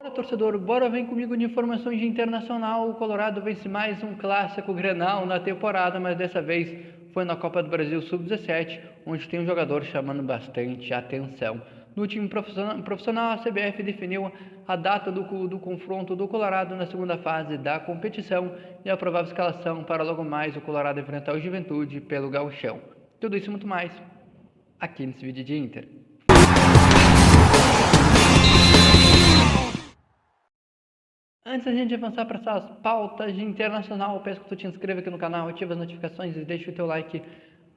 Fala, torcedor, bora vem comigo de informações de internacional. O Colorado vence mais um clássico Grenal na temporada, mas dessa vez foi na Copa do Brasil Sub-17, onde tem um jogador chamando bastante atenção. No time profissional, a CBF definiu a data do confronto do Colorado na segunda fase da competição e a provável escalação para logo mais o Colorado enfrentar o Juventude pelo Gauchão. Tudo isso e muito mais aqui nesse vídeo de Inter. Antes da gente avançar para essas pautas de internacional, peço que tu te inscreva aqui no canal, ative as notificações e deixe o teu like.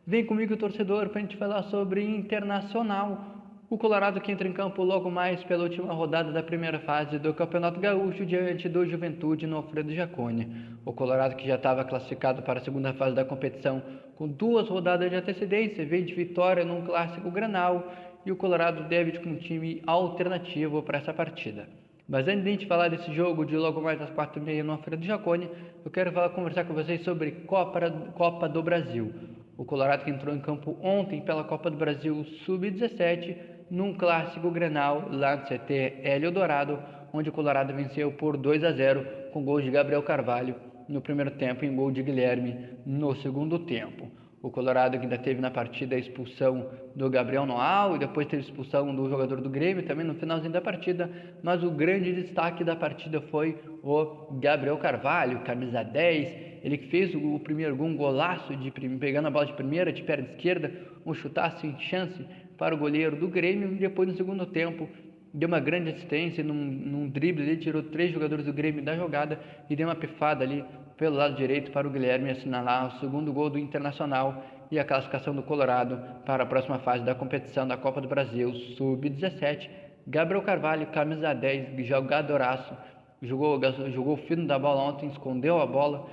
Vem comigo, torcedor, para a gente falar sobre internacional. O Colorado que entra em campo logo mais pela última rodada da primeira fase do Campeonato Gaúcho diante do Juventude no Alfredo Jaconi. O Colorado que já estava classificado para a segunda fase da competição com 2 rodadas de antecedência, veio de vitória num clássico Grenal e o Colorado deve ir com um time alternativo para essa partida. Mas antes de a gente falar desse jogo de logo mais às 4h30 no Alfredo Jaconi, eu quero conversar com vocês sobre Copa do Brasil. O Colorado que entrou em campo ontem pela Copa do Brasil Sub-17, num clássico Grenal lá no CT Hélio Dourado, onde o Colorado venceu por 2-0 com gols de Gabriel Carvalho no primeiro tempo e gol de Guilherme no segundo tempo. O Colorado que ainda teve na partida a expulsão do Gabriel Noal e depois teve a expulsão do jogador do Grêmio também no finalzinho da partida, mas o grande destaque da partida foi o Gabriel Carvalho, camisa 10, ele que fez o primeiro gol, um golaço, pegando a bola de primeira, de perna esquerda, um chutaço sem chance para o goleiro do Grêmio, e depois no segundo tempo deu uma grande assistência, num drible ele tirou 3 jogadores do Grêmio da jogada e deu uma pifada ali pelo lado direito para o Guilherme assinalar o segundo gol do Internacional e a classificação do Colorado para a próxima fase da competição da Copa do Brasil Sub-17. Gabriel Carvalho, camisa 10, jogadoraço, jogou o fino da bola ontem, escondeu a bola,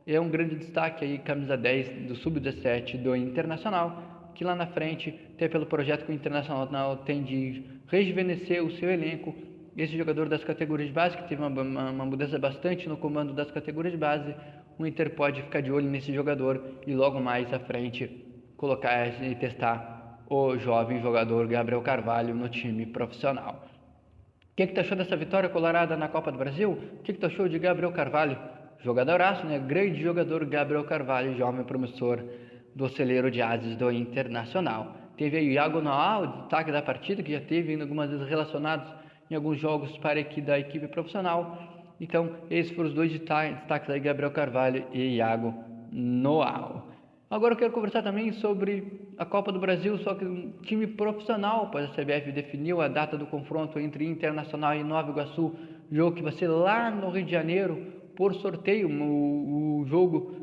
é um grande destaque aí, camisa 10 do Sub-17 do Internacional, que lá na frente, até pelo projeto que o Internacional tem de rejuvenescer o seu elenco. Esse jogador das categorias de base, que teve uma mudança bastante no comando das categorias de base, o Inter pode ficar de olho nesse jogador e logo mais à frente colocar e testar o jovem jogador Gabriel Carvalho no time profissional. O que tu achou dessa vitória colorada na Copa do Brasil? O que tu achou de Gabriel Carvalho? Jogadoraço, né? Grande jogador Gabriel Carvalho, jovem promissor do celeiro de ases do Internacional. Teve aí o Iago Noal, destaque da partida, que já teve algumas vezes relacionados em alguns jogos para da equipe profissional. Então, esses foram os 2 destaques aí, Gabriel Carvalho e Iago Noal. Agora eu quero conversar também sobre a Copa do Brasil, só que um time profissional, pois a CBF definiu a data do confronto entre Internacional e Nova Iguaçu, jogo que vai ser lá no Rio de Janeiro, por sorteio. O jogo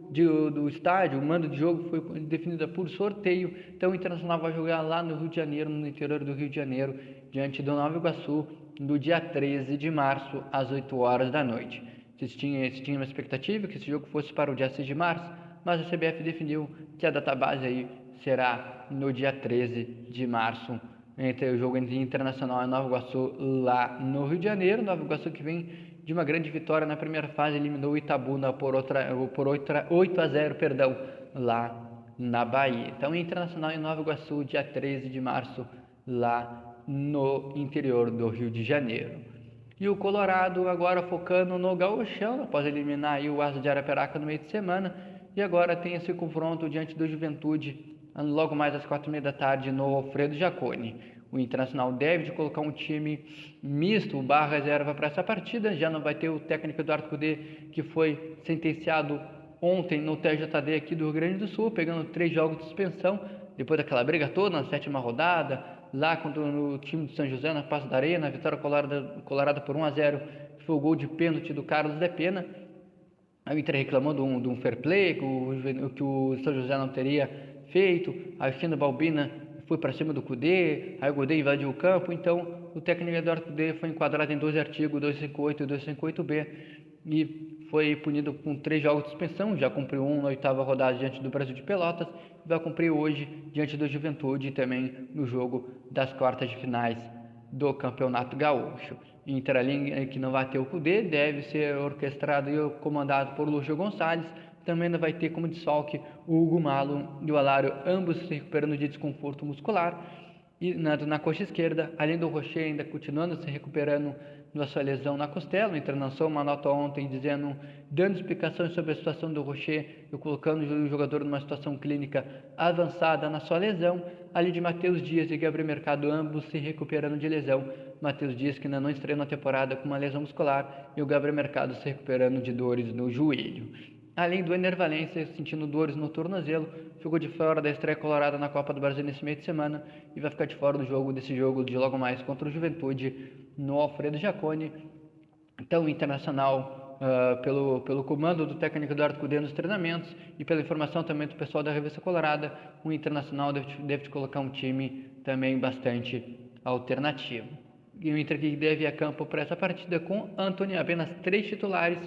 do estádio, o mando de jogo foi definido por sorteio, então o Internacional vai jogar lá no Rio de Janeiro, no interior do Rio de Janeiro, diante do Nova Iguaçu, no dia 13 de março, às 8 horas da noite. Se tinha uma expectativa que esse jogo fosse para o dia 6 de março, mas a CBF definiu que a data base aí será no dia 13 de março, entre o jogo entre Internacional e Nova Iguaçu, lá no Rio de Janeiro. Nova Iguaçu que vem de uma grande vitória na primeira fase, eliminou o Itabuna por 8-0, lá na Bahia. Então, Internacional e Nova Iguaçu, dia 13 de março, lá no interior do Rio de Janeiro. E o Colorado agora focando no Gauchão, após eliminar aí o Asa de Arapiraca no meio de semana, e agora tem esse confronto diante do Juventude, logo mais às 4h30 da tarde no Alfredo Jaconi. O Internacional deve de colocar um time misto, reserva para essa partida. Já não vai ter o técnico Eduardo Cudê, que foi sentenciado ontem no TJD aqui do Rio Grande do Sul, pegando 3 jogos de suspensão, depois daquela briga toda na 7ª rodada, lá contra o time do São José, na Passo da Arena, vitória colorada por 1-0, foi o gol de pênalti do Carlos de Pena. A Inter reclamou de um fair play, que o São José não teria feito. A China Balbina foi para cima do Cudê, aí o Cudê invadiu o campo. Então, o técnico Eduardo Cudê foi enquadrado em 2 artigos, 258 e 258B, e foi punido com 3 jogos de suspensão. Já cumpriu 1 na 8ª rodada diante do Brasil de Pelotas, e vai cumprir hoje diante do Juventude e também no jogo das quartas de finais do Campeonato Gaúcho. Inter ali, que não vai ter o Cudê, deve ser orquestrado e comandado por Lúcio Gonçalves. Também não vai ter como desfalque o Hugo Malo e o Alário, ambos se recuperando de desconforto muscular. E na coxa esquerda, além do Rocher ainda continuando se recuperando da sua lesão na costela. O Inter lançou uma nota ontem dando explicações sobre a situação do Rocher e colocando o jogador numa situação clínica avançada na sua lesão. Ali de Matheus Dias e Gabriel Mercado, ambos se recuperando de lesão. Matheus Dias, que ainda não estreou na temporada com uma lesão muscular, e o Gabriel Mercado se recuperando de dores no joelho. Além do Ener Valencia sentindo dores no tornozelo, ficou de fora da estreia colorada na Copa do Brasil nesse meio de semana e vai ficar de fora desse jogo de logo mais contra o Juventude no Alfredo Jaconi. Então o Internacional, pelo comando do técnico Eduardo Cudê nos treinamentos e pela informação também do pessoal da Revista Colorada, o Internacional deve colocar um time também bastante alternativo. E o Inter que deve ir a campo para essa partida com Antony, apenas 3 titulares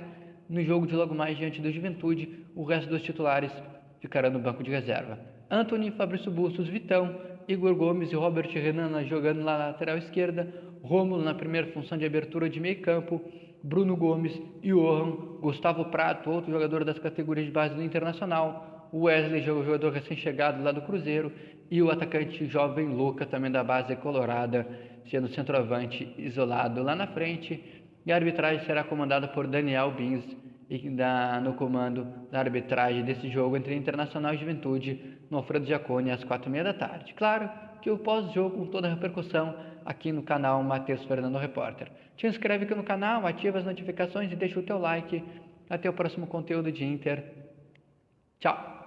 no jogo de logo mais diante do Juventude. O resto dos titulares ficarão no banco de reserva. Antony, Fabrício Bustos, Vitão, Igor Gomes e Robert Renan jogando na lateral esquerda, Rômulo na primeira função de abertura de meio campo, Bruno Gomes, Johan, Gustavo Prato, outro jogador das categorias de base do Internacional, o Wesley, jogador recém-chegado lá do Cruzeiro, e o atacante jovem Luca, também da base colorada, sendo centroavante isolado lá na frente. E a arbitragem será comandada por Daniel Bins, no comando da arbitragem desse jogo entre Internacional e Juventude, no Alfredo Jaconi, às 4h30 da tarde. Claro que o pós-jogo com toda a repercussão aqui no canal Matheus Fernando Repórter. Te inscreve aqui no canal, ativa as notificações e deixa o teu like. Até o próximo conteúdo de Inter. Tchau!